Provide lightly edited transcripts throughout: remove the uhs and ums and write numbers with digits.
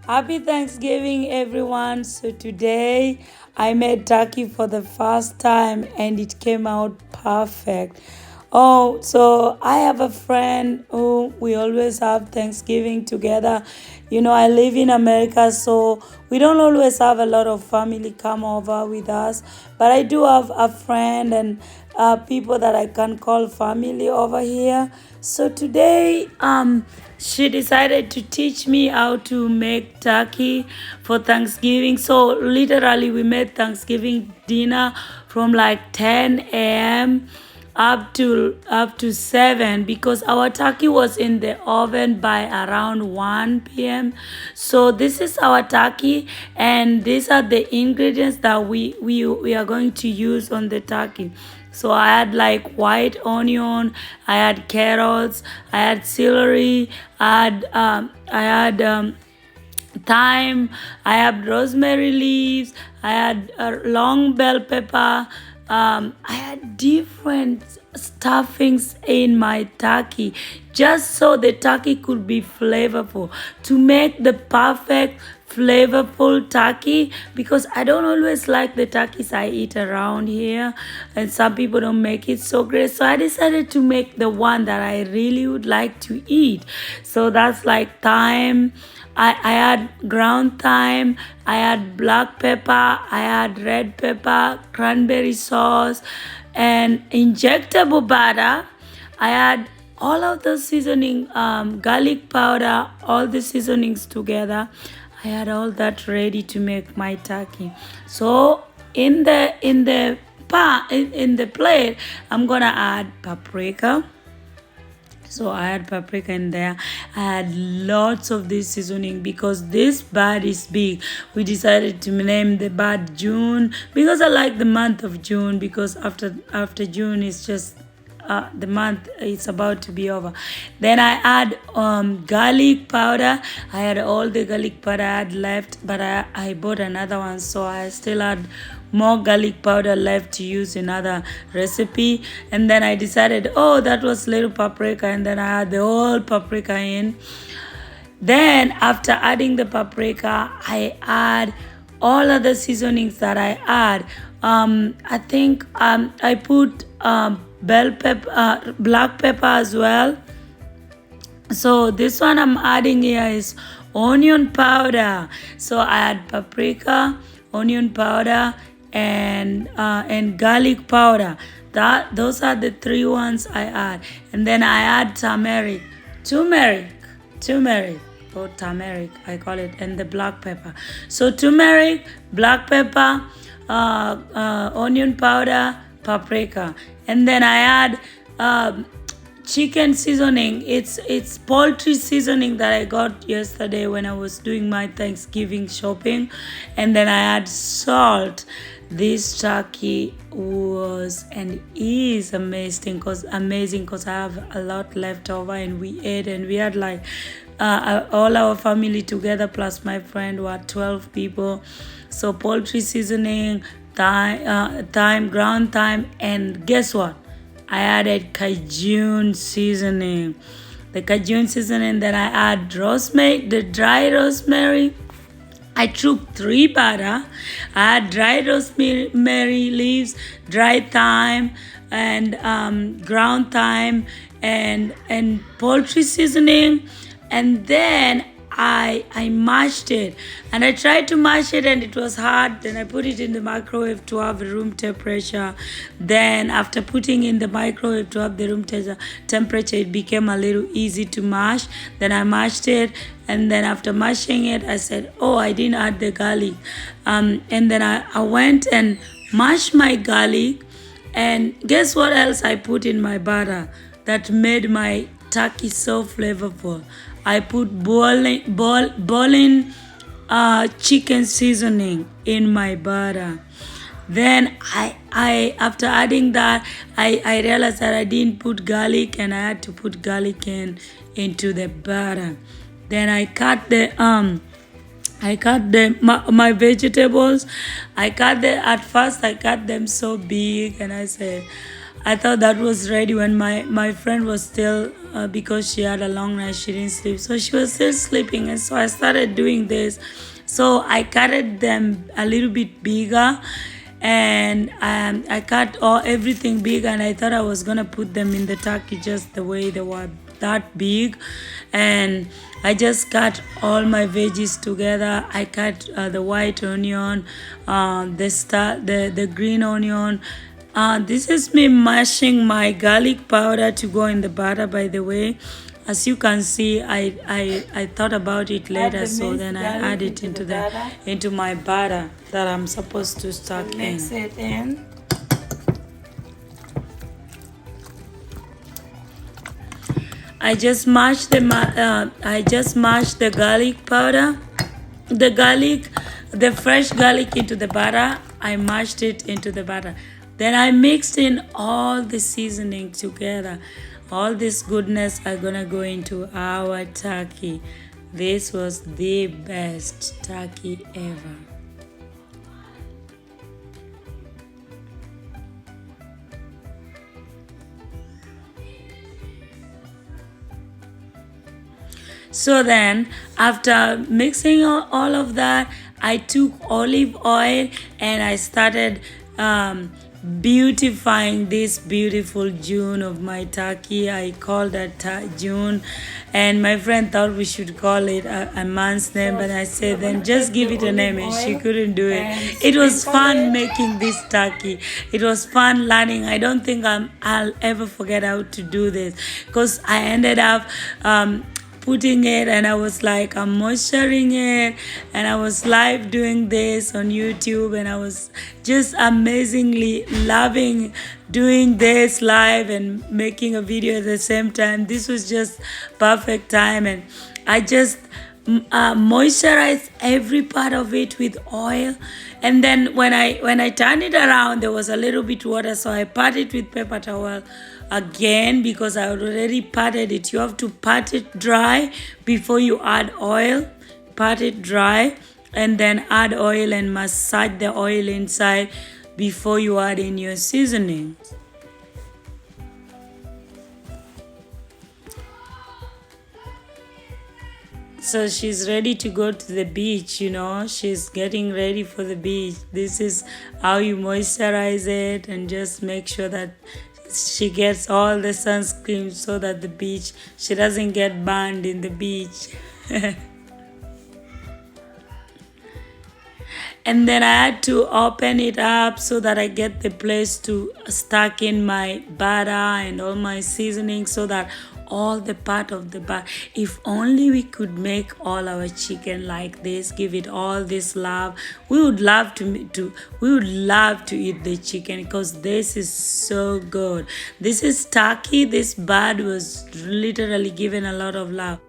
Happy Thanksgiving, everyone. So, today I made turkey for the first time and it came out perfect. Oh, so I have a friend who we always have Thanksgiving together. I live in America, so we don't always have a lot of family come over with us. But I do have a friend and people that I can call family over here. So today, she decided to teach me how to make turkey for Thanksgiving. So literally, we made Thanksgiving dinner from like 10 a.m. up to 7 because our turkey was in the oven by around 1 p.m. So this is our turkey and these are the ingredients that we are going to use on the turkey. So I had like white onion, I had carrots, I had celery, I had thyme, I had rosemary leaves, I had long bell pepper. I had different stuffings in my turkey just so the turkey could be flavorful to make the perfect flavorful turkey because I don't always like the turkeys I eat around here and some people don't make it so great, so I decided to make the one that I really would like to eat. So that's like thyme, I had ground thyme, I had black pepper, I had red pepper, cranberry sauce, and injectable butter. I had all of the seasoning, garlic powder, all the seasonings together. I had all that ready to make my turkey. So in the plate, I'm gonna add paprika. So I had paprika in there. I had lots of this seasoning because this bird is big. We decided to name the bird June because I like the month of June because after June is just the month is about to be over. Then I add garlic powder. I had all the garlic powder I had left, but I bought another one, so I still had more garlic powder left to use in other recipe. And then I decided, oh, that was little paprika, and then I add the whole paprika in. Then after adding the paprika, I add all other seasonings that I add. I think I put bell pepper, black pepper as well. So this one I'm adding here is onion powder. So I add paprika, onion powder, and garlic powder. Those are the three ones I add. And then I add turmeric, or turmeric I call it, and the black pepper. So turmeric, black pepper, onion powder, paprika, and then I add chicken seasoning. It's poultry seasoning that I got yesterday when I was doing my Thanksgiving shopping, and then I add salt. This turkey was and is amazing because I have a lot left over and we ate and we had like all our family together plus my friend were 12 people. So poultry seasoning, thyme, ground thyme, and guess what? I added Cajun seasoning. The Cajun seasoning, then I add rosemary, the dry rosemary. I took 3 butter. I add dry rosemary leaves, dry thyme, and ground thyme, and poultry seasoning, and then I mashed it, and I tried to mash it and it was hard. Then I put it in the microwave to have room temperature. Then after putting in the microwave to have the room temperature, it became a little easy to mash. Then I mashed it, and then after mashing it, I said, oh, I didn't add the garlic. And then I went and mashed my garlic, and guess what else I put in my butter that made my turkey so flavorful? I put boiling chicken seasoning in my butter. Then I after adding that, I realized that I didn't put garlic and I had to put garlic into the butter. Then I cut my vegetables. At first I cut them so big, and I said I thought that was ready when my friend was still, because she had a long night, she didn't sleep, so she was still sleeping, and so I started doing this. So I cutted them a little bit bigger, and I cut everything big, and I thought I was gonna put them in the turkey just the way they were, that big. And I just cut all my veggies together. I cut the white onion, the green onion. This is me mashing my garlic powder to go in the butter, by the way. As you can see, I thought about it later, so then I add it into my butter that I'm supposed to start mix it in. I just mashed the garlic powder, the fresh garlic into the butter. I mashed it into the butter. Then I mixed in all the seasoning together. All this goodness are gonna go into our turkey. This was the best turkey ever. So then, after mixing all of that, I took olive oil and I started beautifying this beautiful June of my turkey. I called that June, and my friend thought we should call it a man's name, but I said then just give it a name, and she couldn't do it. It was fun making this turkey. It was fun learning. I don't think I'll ever forget how to do this, because I ended up putting it, and I was like, I'm moisturizing it, and I was live doing this on YouTube, and I was just amazingly loving doing this live and making a video at the same time. This was just perfect time, and I just moisturize every part of it with oil. And then when I turned it around, there was a little bit water, so I pat it with paper towel again, because I already patted it. You have to pat it dry before you add oil. Pat it dry and then add oil and massage the oil inside before you add in your seasoning. So she's ready to go to the beach, she's getting ready for the beach. This is how you moisturize it, and just make sure that she gets all the sunscreen so that she doesn't get burned in the beach. And then I had to open it up so that I get the place to stack in my butter and all my seasoning, so that all the part of the butter, if only we could make all our chicken like this, give it all this love. We would love to eat the chicken, because this is so good. This is turkey. This bird was literally given a lot of love.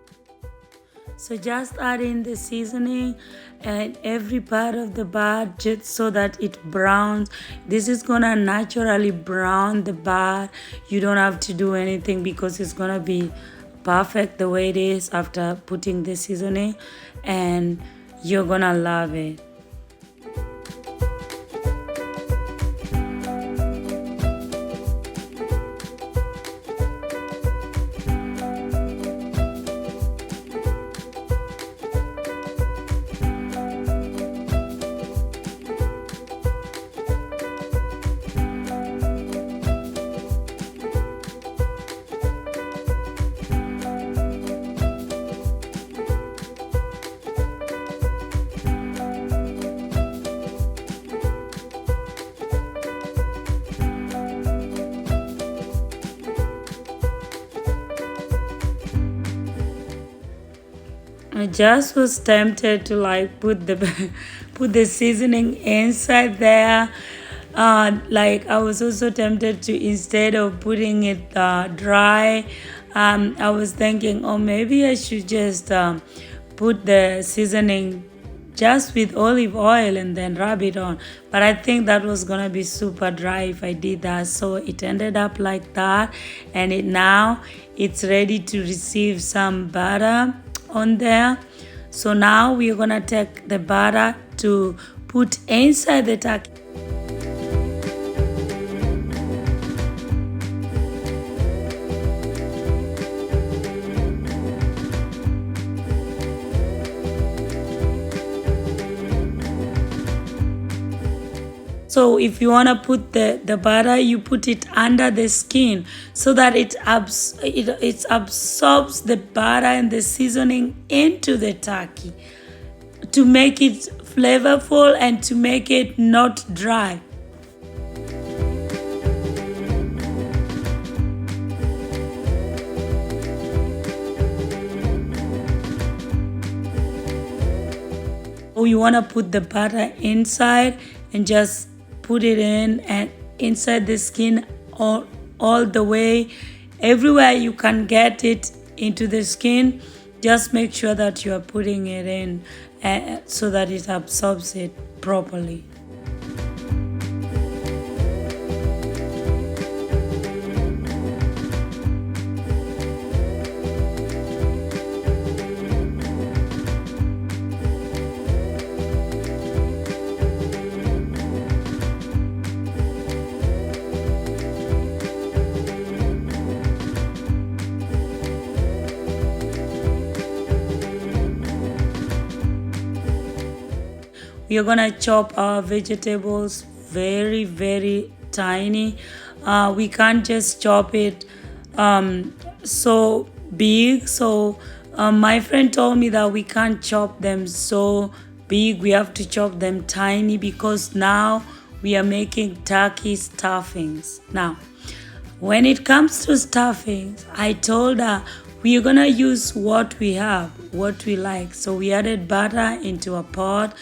So just add in the seasoning and every part of the bird, just so that it browns. This is gonna naturally brown the bird. You don't have to do anything, because it's gonna be perfect the way it is after putting the seasoning, and you're gonna love it. I just was tempted to put the seasoning inside there. I was also tempted to, instead of putting it dry, I was thinking, oh, maybe I should just put the seasoning just with olive oil and then rub it on. But I think that was gonna be super dry if I did that, so it ended up like that. And now it's ready to receive some butter on there. So now we're gonna take the butter to put inside the turkey. So if you want to put the butter, you put it under the skin so that it absorbs the butter and the seasoning into the turkey to make it flavorful and to make it not dry. You want to put the butter inside and just put it in and inside the skin all the way. Everywhere you can get it into the skin, just make sure that you are putting it in so that it absorbs it properly. We are gonna chop our vegetables very, very tiny. We can't just chop it so big. So my friend told me that we can't chop them so big. We have to chop them tiny because now we are making turkey stuffings. Now, when it comes to stuffings, I told her we're gonna use what we have, what we like. So we added butter into a pot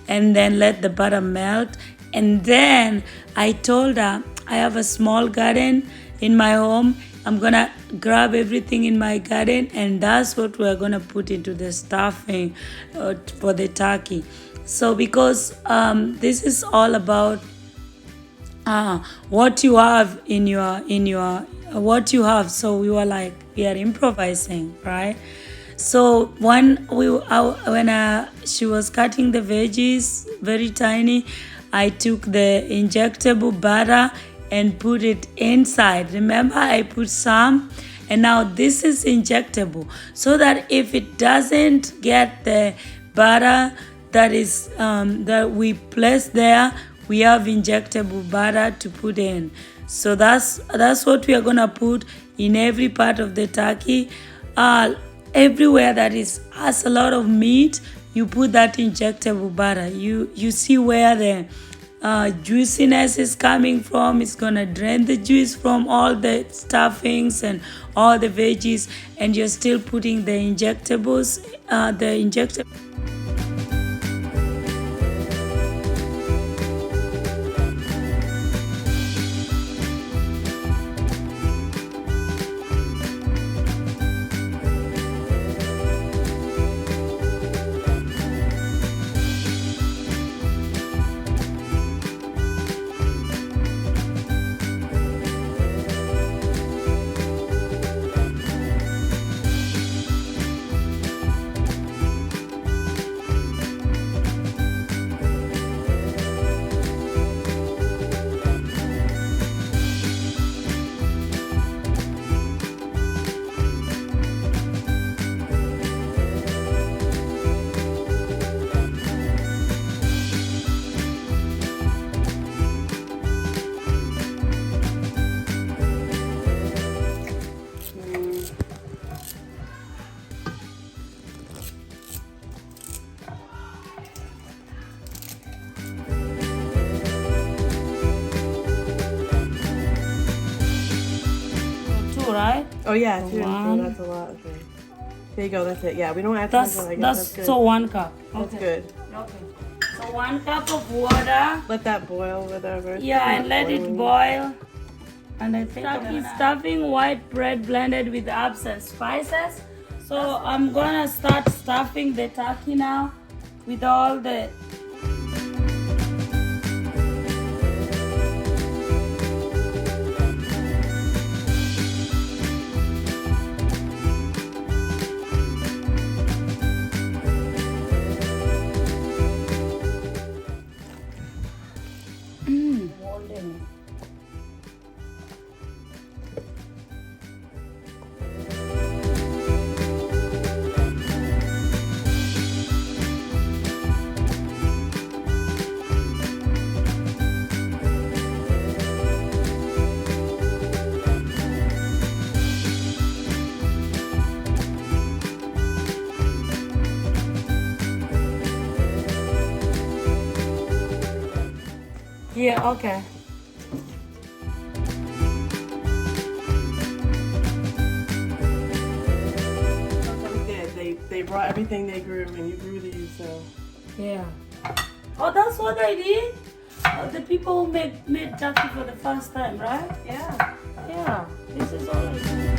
and then let the butter melt. And then I told her I have a small garden in my home. I'm gonna grab everything in my garden, and that's what we're gonna put into the stuffing for the turkey. So because this is all about what you have in your what you have. So we were like, we are improvising, right? So when she was cutting the veggies very tiny, I took the injectable butter and put it inside. Remember, I put some, and now this is injectable, so that if it doesn't get the butter that is that we place there, we have injectable butter to put in. So that's what we are gonna put in every part of the turkey. Everywhere that has a lot of meat, you put that injectable butter. You see where the juiciness is coming from. It's gonna drain the juice from all the stuffings and all the veggies, and you're still putting the injectables, right? Oh yeah, two. One. That's a lot. Okay. There you go. That's it. Yeah, we don't add too much. I guess that's good. So 1 cup. That's good. Okay. So 1 cup of water. Let that boil, whatever. Yeah, and let it boil. And I think stuffing white bread blended with herbs and spices. So I'm gonna start stuffing the turkey now with all the molding. Yeah, okay. They brought everything they grew, and you grew these, so. Yeah. Oh, that's what I did? The people who made turkey for the first time, right? Yeah. Yeah. This is all I do.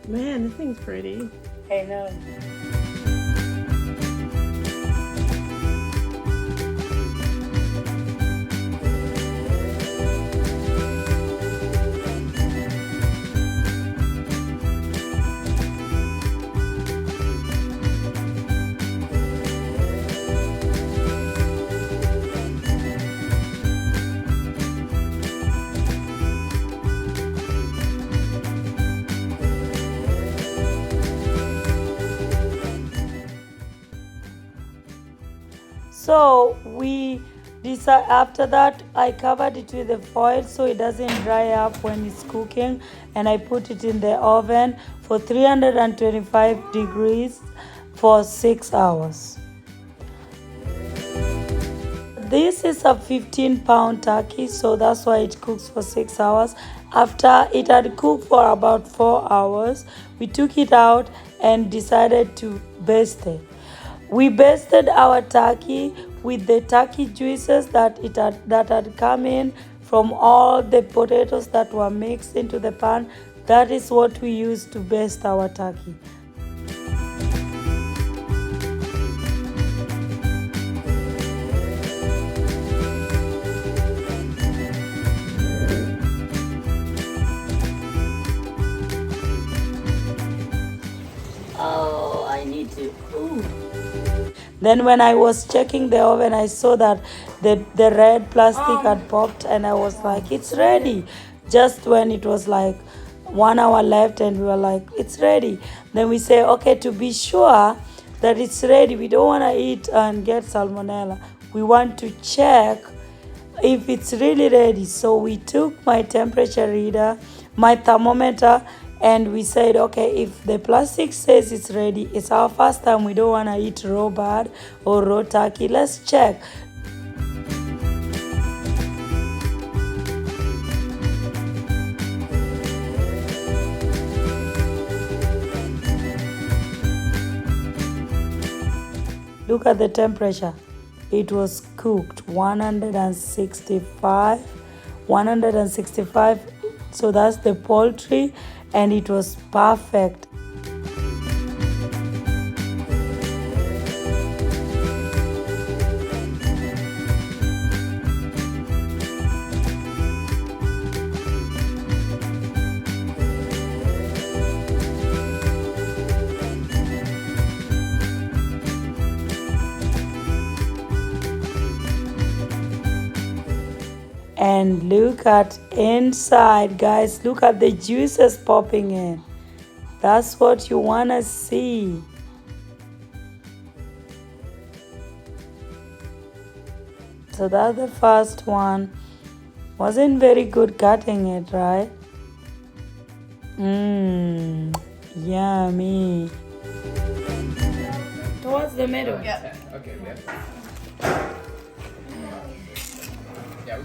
Man, this thing's pretty. I know. So we decide, after that I covered it with the foil so it doesn't dry up when it's cooking, and I put it in the oven for 325 degrees for 6 hours. This is a 15-pound turkey, so that's why it cooks for 6 hours. After it had cooked for about 4 hours, we took it out and decided to baste it. We basted our turkey with the turkey juices that had come in from all the potatoes that were mixed into the pan. That is what we used to baste our turkey. Oh, I need to. Ooh. Then when I was checking the oven, I saw that the red plastic had popped, and I was like, it's ready. Just when it was like 1 hour left, and we were like, it's ready. Then we say, okay, to be sure that it's ready, we don't want to eat and get salmonella. We want to check if it's really ready. So we took my temperature reader, my thermometer, and we said, okay, if the plastic says it's ready, it's our first time, we don't want to eat raw bird or raw turkey. Let's check. Look at the temperature. It was cooked 165. So that's the poultry, and it was perfect. And look at inside, guys. Look at the juices popping in. That's what you want to see. So that's the first one. Wasn't very good cutting it, right? Yummy. Towards the middle. Yeah. Okay, we have.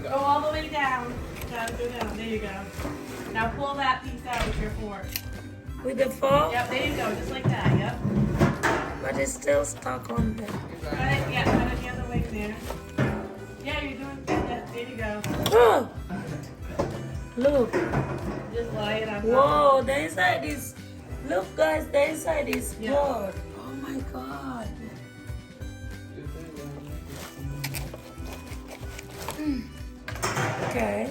Go all the way down. Gotta go down. There you go. Now pull that piece out with your fork. With the fork? Yep, there you go. Just like that. Yep. But it's still stuck on there. Cut it, cut it the other way there. Yeah, you're doing good. There you go. Oh, Look. Just lie it on top. Whoa, the inside is. Look, guys, the inside is Yeah. good. Oh my god. Okay.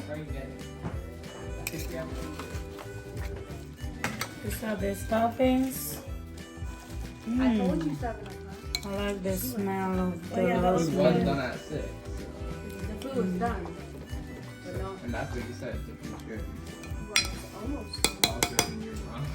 These are the stuffings. I told you 7 o'clock. I like the smell of the Oh, yeah, that was roast good. meat. done at 6. The food was done. But no, And that's what you said. The food's good. almost. Also, you're wrong.